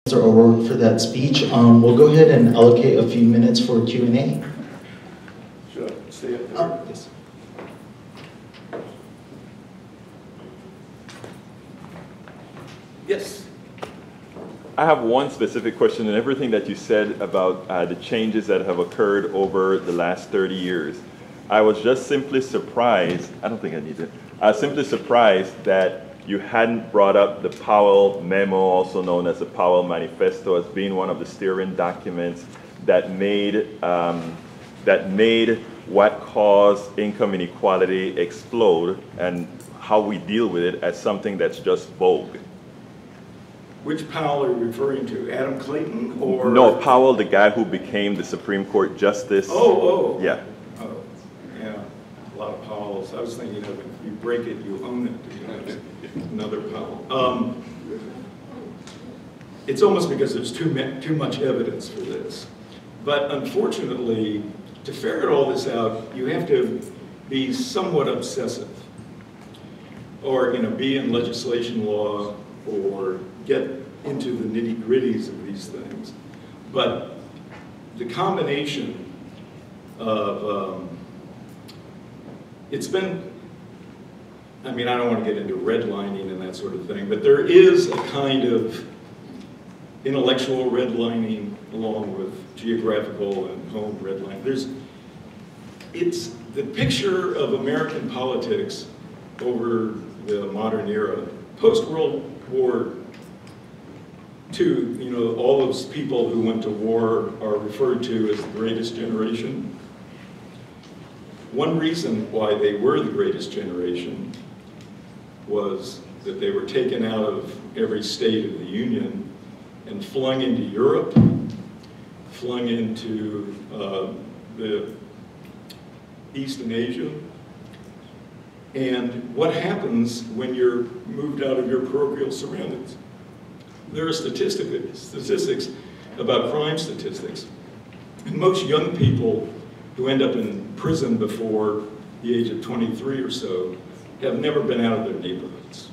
Mr. O'Rourke for that speech. We'll go ahead and allocate a few minutes for Q&A. Should I stay up there? Yes. Yes. I have one specific question, and everything that you said about the changes that have occurred over the last 30 years. I was just simply surprised, I don't think I need it, I was simply surprised that you hadn't brought up the Powell memo, also known as the Powell Manifesto, as being one of the steering documents that made what caused income inequality explode and how we deal with it as something that's just vogue. Which Powell are you referring to? Adam Clayton or? No, Powell, the guy who became the Supreme Court Justice. Oh. Yeah. Oh, yeah. A lot of Powells. I was thinking of if you break it, you own it. You know, another Powell. It's almost because there's too much evidence for this. But unfortunately, to ferret all this out, you have to be somewhat obsessive, or be in legislation law, or get into the nitty-gritties of these things. But the combination of, it's been, I don't want to get into redlining and that sort of thing, but there is a kind of intellectual redlining along with geographical and home redlining. It's the picture of American politics over the modern era, post-World War II, all those people who went to war are referred to as the greatest generation. One reason why they were the greatest generation was that they were taken out of every state of the Union and flung into Europe, flung into the East and Asia. And what happens when you're moved out of your parochial surroundings? There are statistics about crime statistics. And most young people who end up in prison before the age of 23 or so have never been out of their neighborhoods.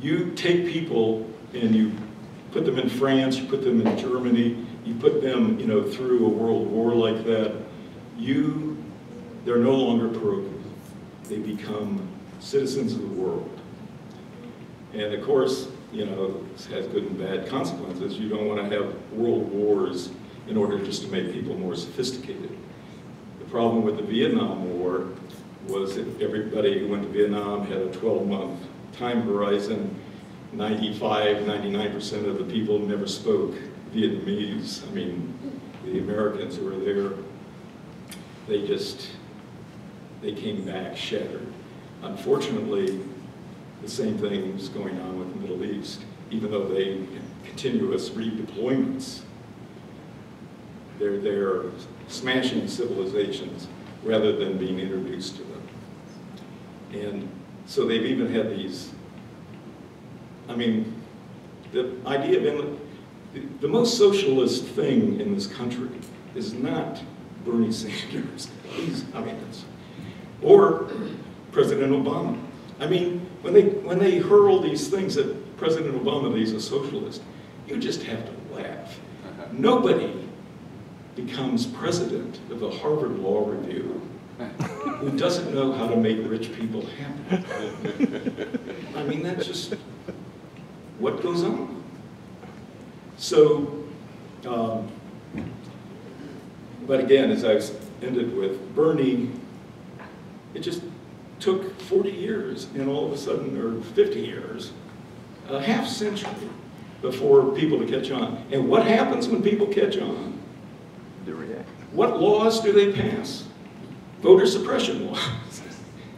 You take people and you put them in France, you put them in Germany, you put them through a world war like that, they're no longer parochial. They become citizens of the world. And of course, it has good and bad consequences. You don't want to have world wars in order just to make people more sophisticated. The problem with the Vietnam War was that everybody who went to Vietnam had a 12-month time horizon. 99% of the people never spoke Vietnamese. The Americans who were there, they came back shattered. Unfortunately, the same thing is going on with the Middle East. Even though they have continuous redeployments, they're there smashing civilizations rather than being introduced to them. And so they've even had these, the idea of, the most socialist thing in this country is not Bernie Sanders, or President Obama. When they hurl these things at President Obama that he's a socialist, you just have to laugh. Nobody becomes president of the Harvard Law Review who doesn't know how to make rich people happy. That's just what goes on. So, but again, as I ended with, Bernie, it just took 40 years, and all of a sudden, or 50 years, a half century before people to catch on. And what happens when people catch on? They react. What laws do they pass? Voter suppression laws.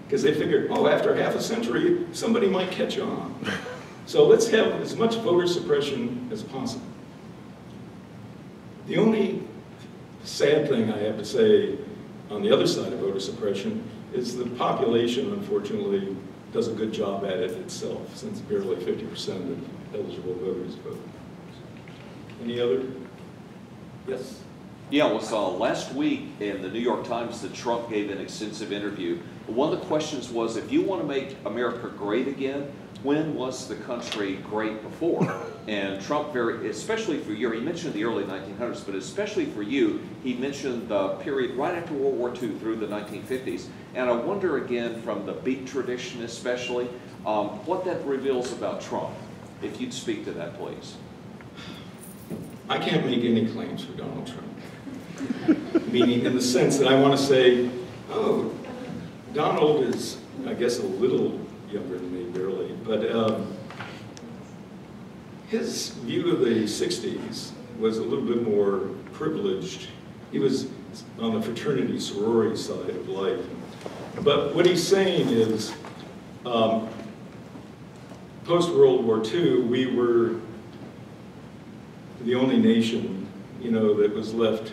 Because they figured, after half a century, somebody might catch on. So let's have as much voter suppression as possible. The only sad thing I have to say on the other side of voter suppression is the population, unfortunately, does a good job at it itself, since barely 50% of eligible voters vote. Any other? Yes? Yeah, well, last week in the New York Times that Trump gave an extensive interview. One of the questions was, if you want to make America great again, when was the country great before? And Trump, especially for you, he mentioned the early 1900s, but especially for you, he mentioned the period right after World War II through the 1950s. And I wonder again, from the beat tradition especially, what that reveals about Trump. If you'd speak to that, please. I can't make any claims for Donald Trump. Meaning in the sense that I want to say, oh, Donald is, I guess, a little younger than me, barely, but his view of the 60s was a little bit more privileged. He was on the fraternity sorority side of life. But what he's saying is, post-World War II, we were the only nation, that was left,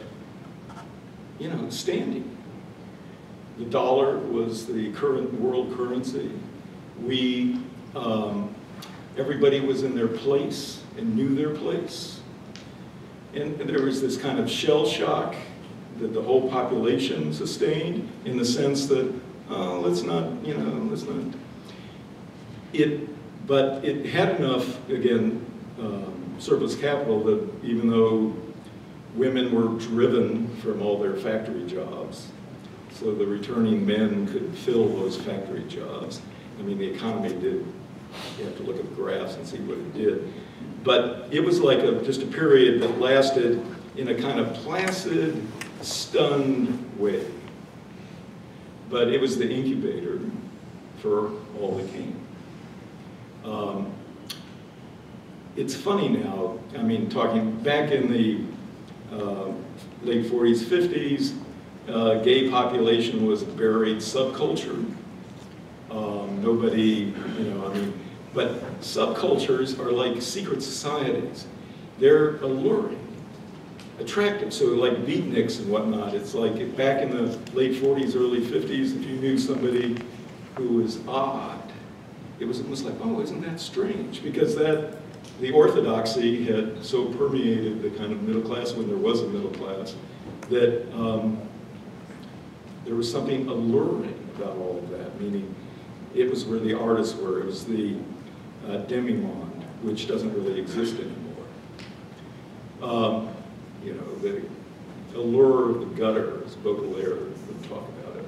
standing. The dollar was the current world currency. Everybody was in their place and knew their place. And there was this kind of shell shock that the whole population sustained in the sense that, let's not. But it had enough, again, surplus capital that even though women were driven from all their factory jobs, so the returning men could fill those factory jobs. I mean, the economy did. You have to look at the graphs and see what it did. But it was like just a period that lasted in a kind of placid, stunned way. But it was the incubator for all that came. It's funny now, I mean, talking back in the late 40s, 50s, gay population was a buried subculture. Nobody, but subcultures are like secret societies. They're alluring, attractive. So like beatniks and whatnot, it's like back in the late 40s, early 50s, if you knew somebody who was odd, it was almost like, oh, isn't that strange? Because the orthodoxy had so permeated the kind of middle class when there was a middle class that there was something alluring about all of that, meaning it was where the artists were. It was the demi-monde, which doesn't really exist anymore. The allure of the gutter, as Baudelaire would talk about it.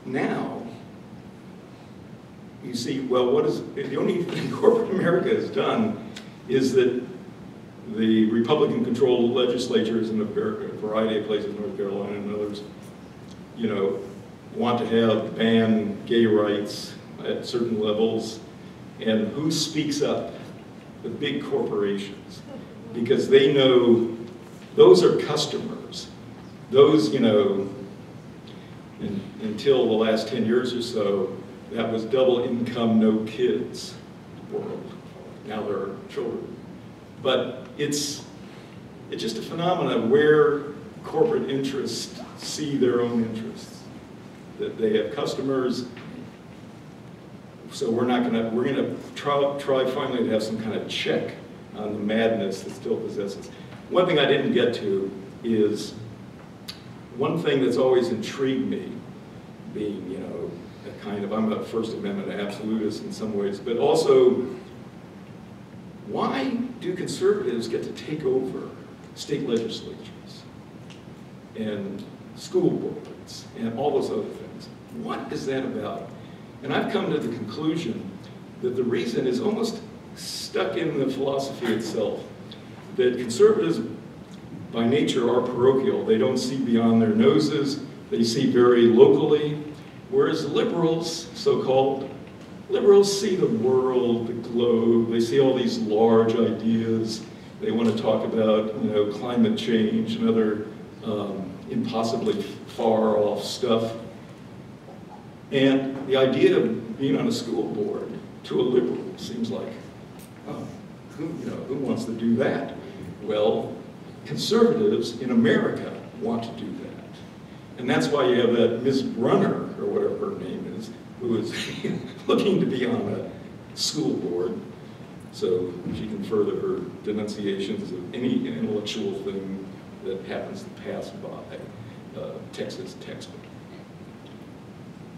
Now, you see, well, the only thing corporate America has done is that the Republican-controlled legislatures in a variety of places, North Carolina and others, want to ban gay rights at certain levels. And who speaks up? The big corporations. Because they know those are customers. Those, until the last 10 years or so, that was double income, no kids world. Now there are children. But it's just a phenomenon where corporate interests see their own interests. That they have customers, so we're gonna try finally to have some kind of check on the madness that still possesses. One thing I didn't get to is one thing that's always intrigued me, being, I'm a First Amendment absolutist in some ways, but also, why do conservatives get to take over state legislatures and school boards and all those other things? What is that about? And I've come to the conclusion that the reason is almost stuck in the philosophy itself, that conservatives by nature are parochial. They don't see beyond their noses. They see very locally. Whereas liberals, so-called, liberals see the world, the globe. They see all these large ideas. They want to talk about, climate change and other impossibly far off stuff. And the idea of being on a school board to a liberal seems like, oh, who wants to do that? Well, conservatives in America want to do that. And that's why you have that Ms. Brunner, or whatever her name is, who is looking to be on a school board so she can further her denunciations of any intellectual thing that happens to pass by Texas textbook.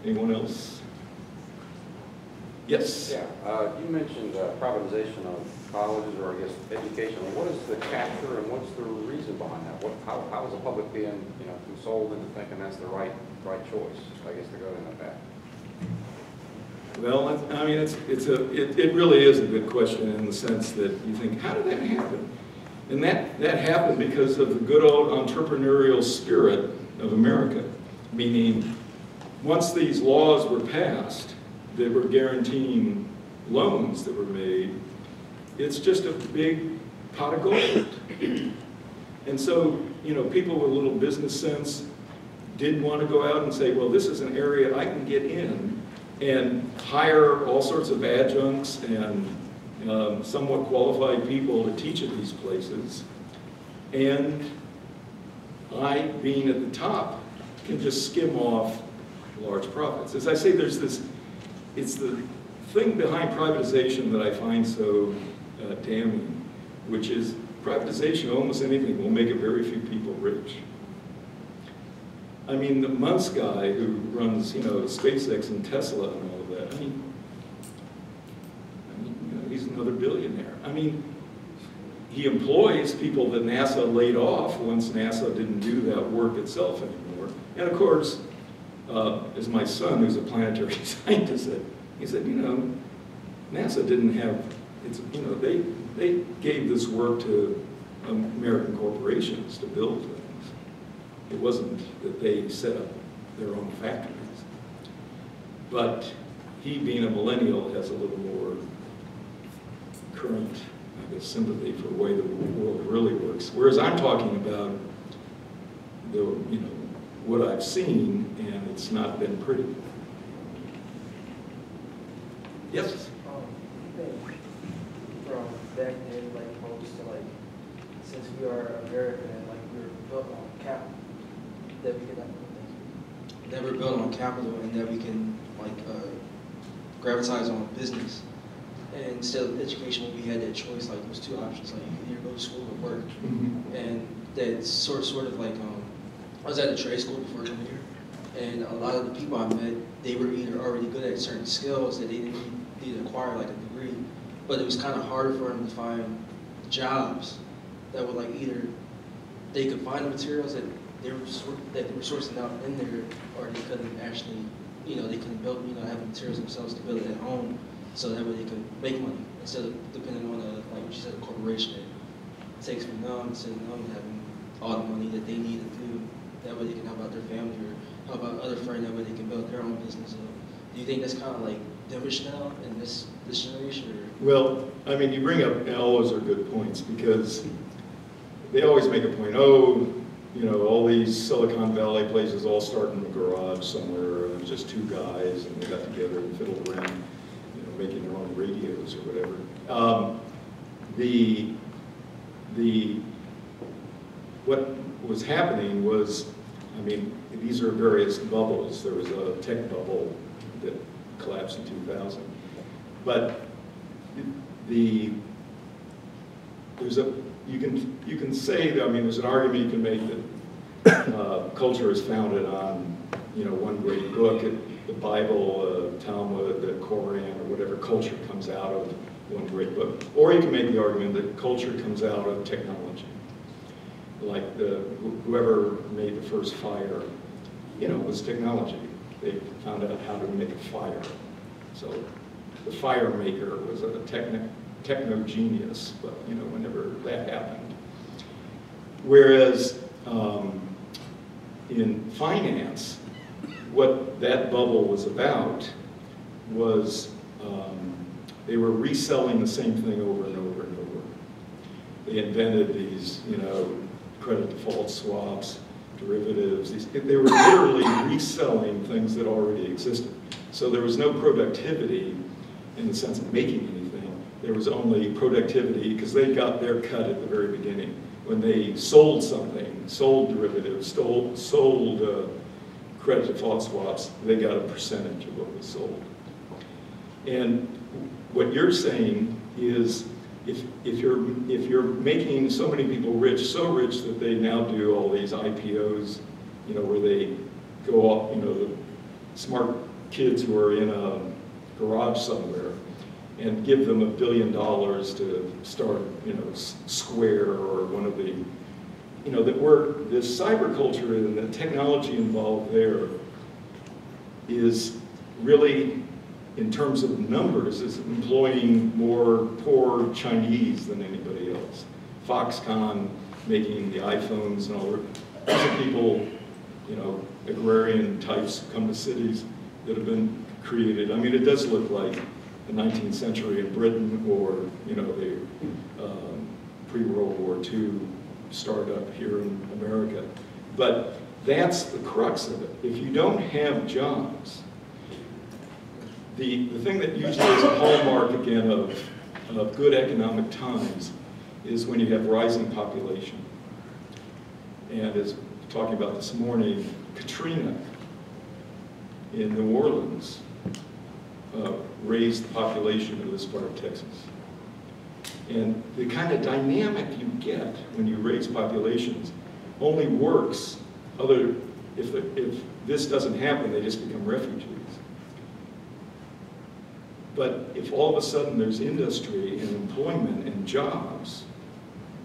Anyone else? Yes? Yeah, you mentioned privatization of colleges, or I guess education. What is the capture and what's the reason behind that? How is the public being, consoled into thinking that's the right choice? I guess to go into that. Well, I mean, it really is a good question in the sense that you think, how did that happen? And that happened because of the good old entrepreneurial spirit of America, meaning once these laws were passed that were guaranteeing loans that were made, it's just a big pot of gold. And so, people with a little business sense did want to go out and say, well, this is an area I can get in and hire all sorts of adjuncts and somewhat qualified people to teach at these places. And I, being at the top, can just skim off large profits. As I say, it's the thing behind privatization that I find so damning, which is privatization of almost anything will make a very few people rich. I mean, the Musk guy who runs, SpaceX and Tesla and all of that, I mean, he's another billionaire. I mean, he employs people that NASA laid off once NASA didn't do that work itself anymore. And of course, as my son, who's a planetary scientist, said, he said, NASA didn't have, they gave this work to American corporations to build things. It wasn't that they set up their own factories. But he, being a millennial, has a little more current, I guess, sympathy for the way the world really works. Whereas I'm talking about what I've seen, and it's not been pretty. Yes? You think from back then, opposed to since we are American and we were built on capital, that we can we're built on capital and that we can gravitize on business. And instead of education, when we had that choice, there was two options, you can either go to school or work. Mm-hmm. And that's sort of I was at a trade school before coming here, and a lot of the people I met, they were either already good at certain skills that they didn't need to acquire a degree, but it was kind of harder for them to find jobs that were either they could find the materials that they were sourcing out in there, or they couldn't actually, they couldn't build, have the materials themselves to build it at home, so that way they could make money instead of depending on like what you said, a corporation that takes from them instead of them having all the money that they need to do. That way they can help out their family or help out other friends. That way they can build their own business. So do you think that's kind of dimmish now in this generation? Or? Well, I mean, you bring up, all those are good points, because they always make a point, all these Silicon Valley places all start in a garage somewhere, and just two guys, and they got together and fiddled around, making their own radios or whatever. What was happening was, I mean, these are various bubbles. There was a tech bubble that collapsed in 2000. But you can say that, I mean, there's an argument you can make that culture is founded on, one great book, the Bible, Talmud, the Koran, or whatever. Culture comes out of one great book. Or you can make the argument that culture comes out of technology. Like whoever made the first fire, was technology. They found out how to make a fire. So the fire maker was a techno genius, but whenever that happened. Whereas in finance, what that bubble was about was they were reselling the same thing over and over and over. They invented these, credit default swaps, derivatives. They were literally reselling things that already existed. So there was no productivity in the sense of making anything. There was only productivity because they got their cut at the very beginning. When they sold something, sold derivatives, sold credit default swaps, they got a percentage of what was sold. And what you're saying is, if you're making so many people rich, so rich that they now do all these IPOs, where they go off, the smart kids who are in a garage somewhere and give them $1 billion to start, you know, Square or one of the, you know, the cyber culture and the technology involved there is really, in terms of numbers, is employing more poor Chinese than anybody else. Foxconn making the iPhones and all that. People, you know, agrarian types come to cities that have been created. I mean, it does look like the 19th century in Britain, or, you know, the pre-World War II startup here in America. But that's the crux of it. If you don't have jobs, the thing that usually is a hallmark, again, of good economic times is when you have rising population. And as talking about this morning, Katrina in New Orleans raised the population of this part of Texas. And the kind of dynamic you get when you raise populations only works if this doesn't happen, they just become refugees. But if all of a sudden there's industry and employment and jobs,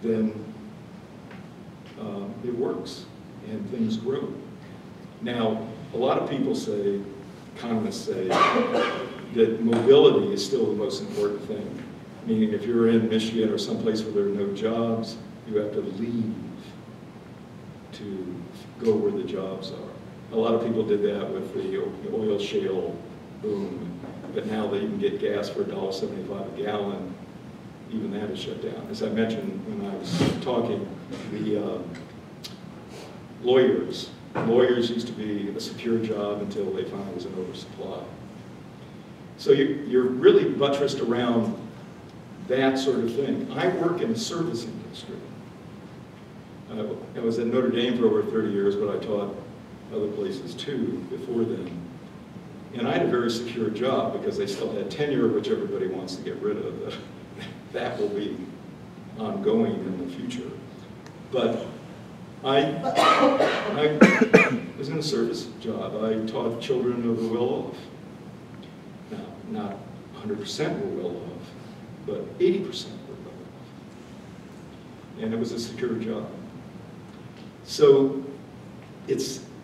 then it works and things grow. Now, a lot of people say, economists say, that mobility is still the most important thing. Meaning if you're in Michigan or someplace where there are no jobs, you have to leave to go where the jobs are. A lot of people did that with the oil shale boom, but now that you can get gas for $1.75 a gallon, even that is shut down. As I mentioned when I was talking, the lawyers used to be a secure job until they found it was an oversupply. So you're really buttressed around that sort of thing. I work in the service industry. I was at Notre Dame for over 30 years, but I taught other places too before then. And I had a very secure job because they still had tenure, which everybody wants to get rid of. That will be ongoing in the future. But I was in a service job. I taught children who were well off. Now, not 100% were well off, but 80% were well off. And it was a secure job. So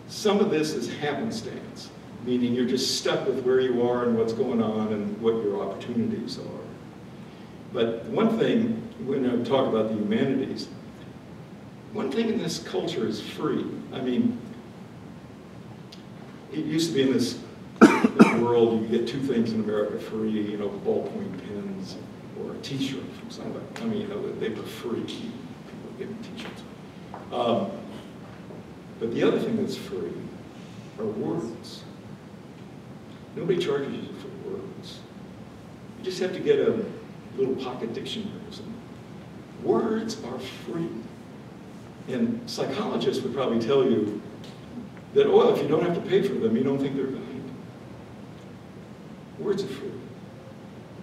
some of this is happenstance, meaning you're just stuck with where you are and what's going on and what your opportunities are. But one thing, when I talk about the humanities, one thing in this culture is free. I mean, it used to be in this world, you get two things in America free, you know, ballpoint pens or a t-shirt from somebody. I mean, you know, they were free. People were getting t-shirts. But the other thing that's free are words. Nobody charges you for words. You just have to get a little pocket dictionary or something. Words are free. And psychologists would probably tell you that, oh, if you don't have to pay for them, you don't think they're valuable. Words are free.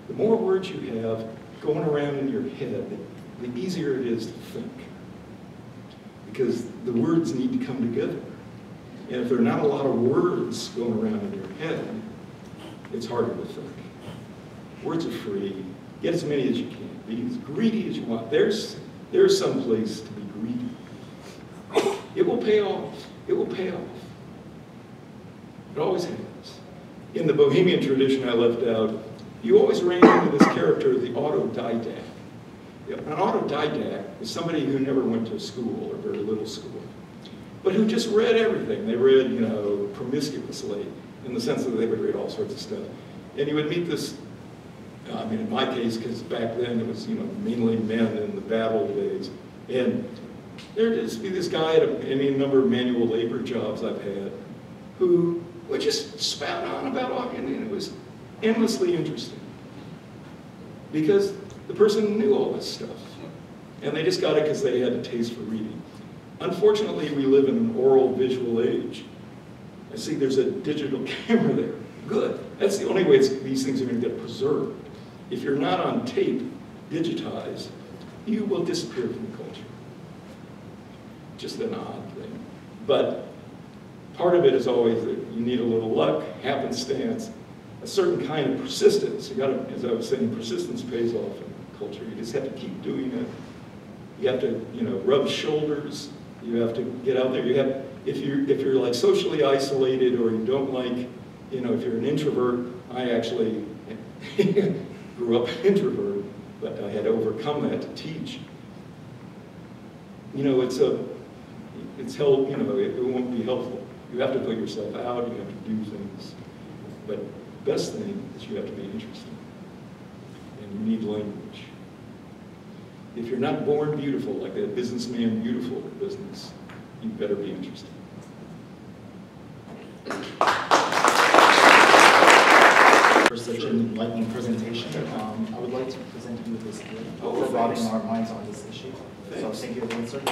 The more words you have going around in your head, the easier it is to think. Because the words need to come together. And if there are not a lot of words going around in your head, it's harder to think. Words are free. Get as many as you can. Be as greedy as you want. There's some place to be greedy. It will pay off. It will pay off. It always has. In the Bohemian tradition I left out, you always ran into this character, the autodidact. An autodidact is somebody who never went to school or very little school, but who just read everything. They read, you know, promiscuously, in the sense that they would read all sorts of stuff. And you would meet this, I mean, in my case, because back then it was, you know, mainly men in the bad old days. And there'd just be this guy at any number of manual labor jobs I've had who would just spout on about all, and it was endlessly interesting. Because the person knew all this stuff. And they just got it because they had a taste for reading. Unfortunately, we live in an oral visual age. I see there's a digital camera there. Good. That's the only way these things are going to get preserved. If you're not on tape, digitized, you will disappear from the culture. Just an odd thing. But part of it is always that you need a little luck, happenstance, a certain kind of persistence. You got to, as I was saying, persistence pays off in culture. You just have to keep doing it. You have to, you know, rub shoulders. You have to get out there. You have, if you're like socially isolated, or you don't like, you know, if you're an introvert. I actually grew up an introvert, but I had to overcome that to teach. You know, it's help. You know, it won't be helpful. You have to put yourself out. You have to do things. But the best thing is you have to be interesting, and you need language. If you're not born beautiful, like that businessman beautiful in business, you better be interesting. For such an enlightening presentation, I would like to present you with this gift for broadening our minds on this issue. So thank you again, sir.